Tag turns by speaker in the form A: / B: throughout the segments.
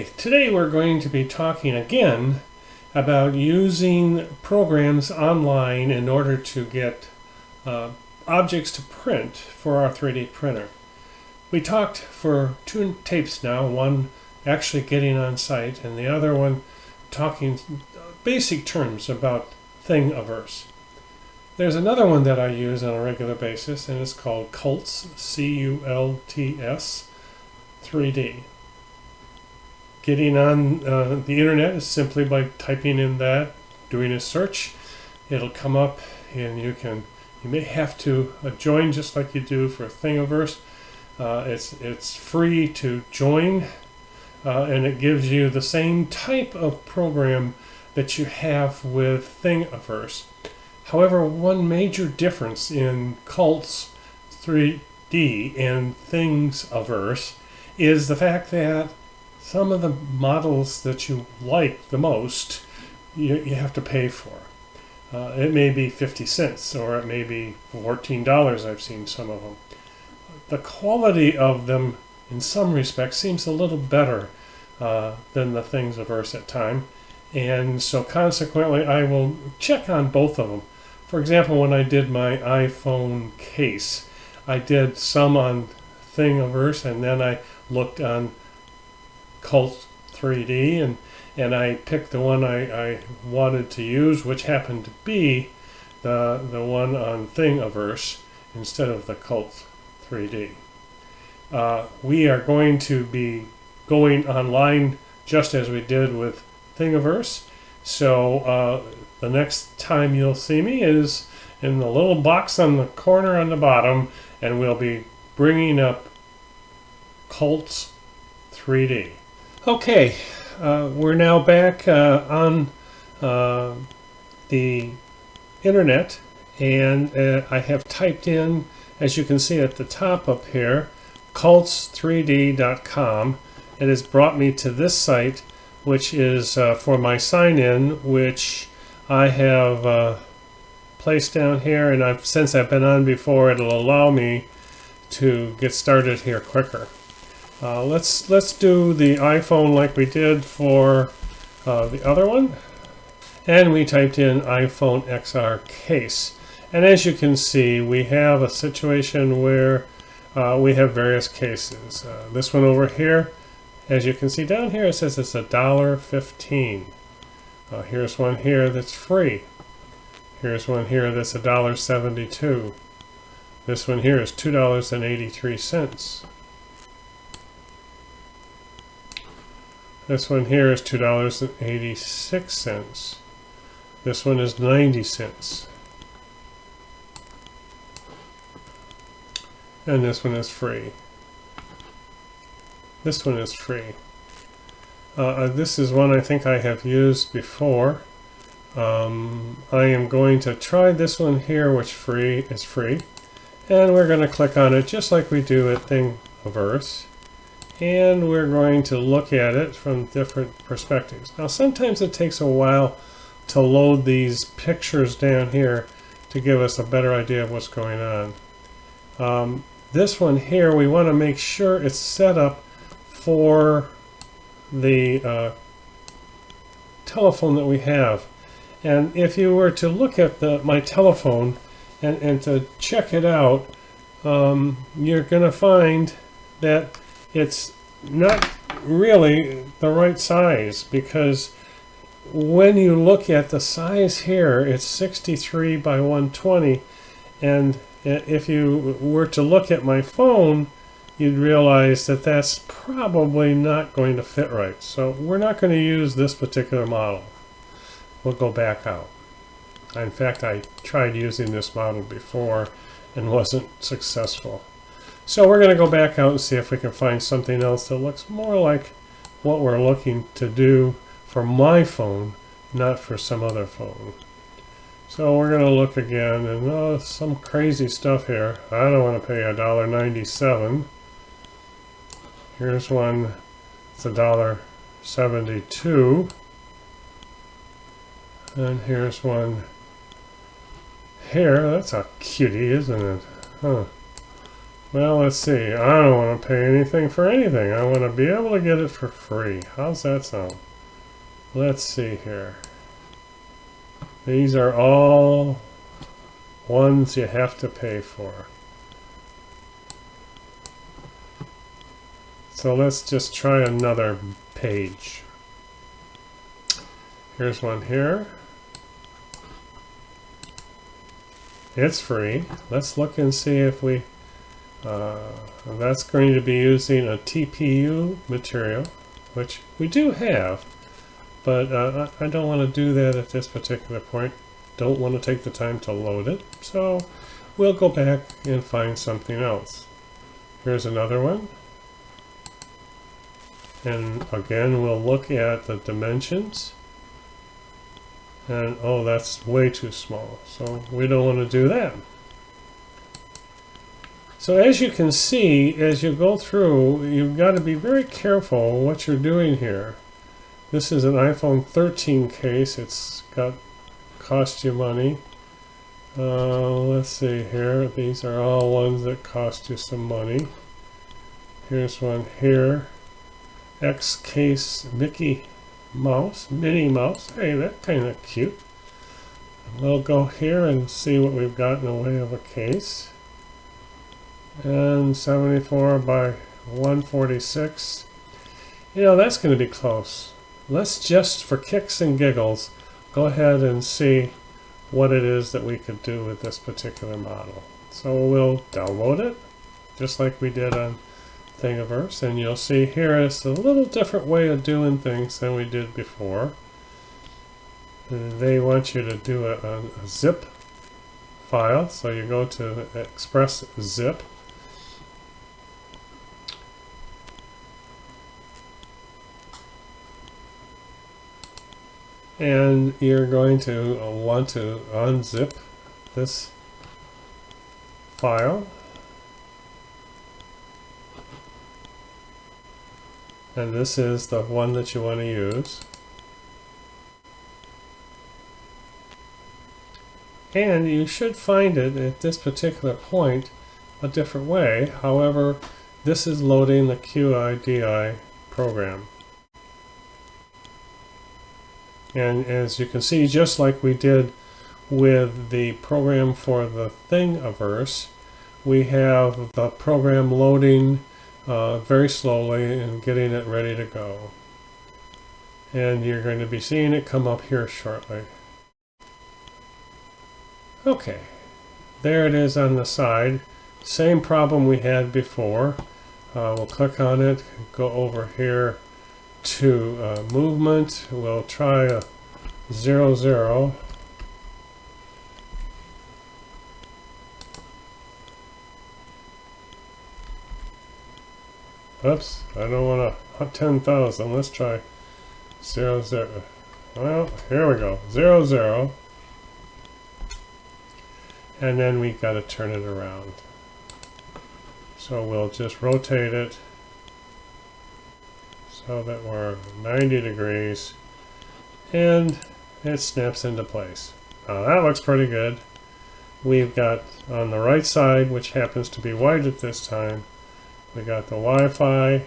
A: Today we're going to be talking again about using programs online in order to get objects to print for our 3D printer. We talked for 2 tapes now, one actually getting on site and the other one talking basic terms about Thingiverse. There's another one that I use on a regular basis, and it's called Cults, C-U-L-T-S 3D. Getting on the internet is simply by typing in that, doing a search. It'll come up, and you may have to join just like you do for Thingiverse. It's free to join, and it gives you the same type of program that you have with Thingiverse. However, one major difference in Cults 3D and Thingiverse is the fact that some of the models that you like the most, you have to pay for. It may be 50 cents or it may be $14. I've seen some of them. The quality of them in some respects seems a little better than the Thingiverse at times. And so consequently, I will check on both of them. For example, when I did my iPhone case, I did some on Thingiverse and then I looked on Cult 3D and I picked the one I wanted to use, which happened to be the one on Thingiverse instead of the Cult 3D. We are going to be going online just as we did with Thingiverse. So the next time you'll see me is in the little box on the corner on the bottom, and we'll be bringing up Cults 3D. Okay, we're now back on the internet, and I have typed in, as you can see at the top up here, cults3d.com. It has brought me to this site, which is for my sign-in, which I have placed down here, and since I've been on before, it'll allow me to get started here quicker. Let's do the iPhone like we did for the other one, and we typed in iPhone XR case, and as you can see, we have a situation where we have various cases. This one over here, as you can see down here, it says it's $1.15. Here's one here that's free. Here's one here that's $1.72. This one here is $2.83. This one here is $2.86. This one is 90 cents. And this one is free. This one is free. This is one I think I have used before. I am going to try this one here, which is free. And we're going to click on it just like we do at Thingiverse. And we're going to look at it from different perspectives. Now sometimes it takes a while to load these pictures down here to give us a better idea of what's going on. This one here, we want to make sure it's set up for the telephone that we have. And if you were to look at my telephone and to check it out, you're going to find that it's not really the right size, because when you look at the size here, it's 63 by 120, and if you were to look at my phone, you'd realize that that's probably not going to fit right. So we're not going to use this particular model. We'll go back out. In fact, I tried using this model before and wasn't successful. So we're going to go back out and see if we can find something else that looks more like what we're looking to do for my phone, not for some other phone. So we're going to look again, and some crazy stuff here. I don't want to pay $1.97. Here's one, it's $1.72. And here's one here. That's a cutie, isn't it? Huh. Well, let's see. I don't want to pay anything for anything. I want to be able to get it for free. How's that sound? Let's see here. These are all ones you have to pay for. So let's just try another page. Here's one here. It's free. Let's look and see if we that's going to be using a TPU material, which we do have, but I don't want to do that at this particular point. Don't want to take the time to load it, so we'll go back and find something else. Here's another one, and again we'll look at the dimensions, and oh, that's way too small, so we don't want to do that. So as you can see, as you go through, you've got to be very careful what you're doing here. This is an iPhone 13 case. It's got cost you money. Let's see here. These are all ones that cost you some money. Here's one here. X case Mickey Mouse, Minnie Mouse. Hey, that's kind of cute. We'll go here and see what we've got in the way of a case. And 74 by 146. You know, that's going to be close. Let's just, for kicks and giggles, go ahead and see what it is that we could do with this particular model. So we'll download it, just like we did on Thingiverse, and you'll see here it's a little different way of doing things than we did before. They want you to do a zip file, so you go to Express Zip. And you're going to want to unzip this file. And this is the one that you want to use. And you should find it at this particular point a different way. However, this is loading the QIDI program. And as you can see, just like we did with the program for the Thingiverse, we have the program loading very slowly and getting it ready to go. And you're going to be seeing it come up here shortly. Okay, there it is on the side. Same problem we had before. We'll click on it, go over here to movement. We'll try a 0, 0. Oops, I don't want to 10,000. Let's try 0, 0. Well, here we go. 0, 0. And then we got to turn it around. So we'll just rotate it so that we're 90 degrees and it snaps into place. Now that looks pretty good. We've got on the right side, which happens to be white at this time, we got the Wi-Fi.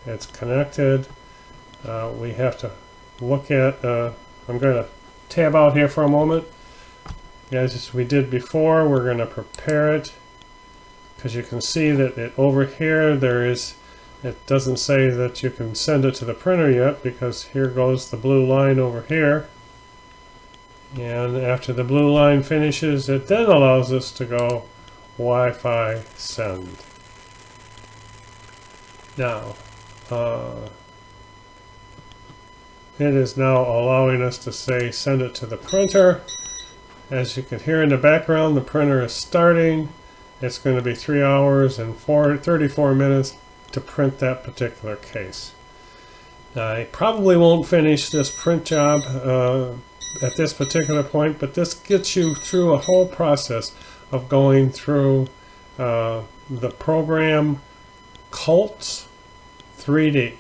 A: It's connected. We have to look at, I'm going to tab out here for a moment. As we did before, we're going to prepare it, because you can see that over here it doesn't say that you can send it to the printer yet, because here goes the blue line over here. And after the blue line finishes, it then allows us to go Wi-Fi send. Now, it is now allowing us to say send it to the printer. As you can hear in the background, the printer is starting. It's going to be 3 hours and 34 minutes to print that particular case. I probably won't finish this print job at this particular point, but this gets you through a whole process of going through the program Cults 3D.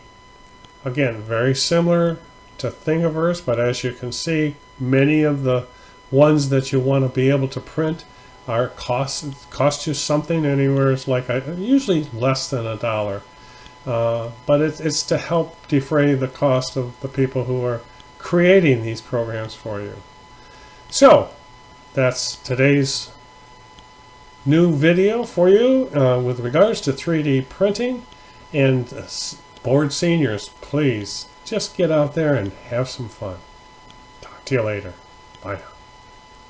A: Again, very similar to Thingiverse, but as you can see, many of the ones that you want to be able to print Our cost you something, anywhere it's like usually less than $1. But it's to help defray the cost of the people who are creating these programs for you. So that's today's new video for you with regards to 3D printing. And bored seniors, please just get out there and have some fun. Talk to you later. Bye now.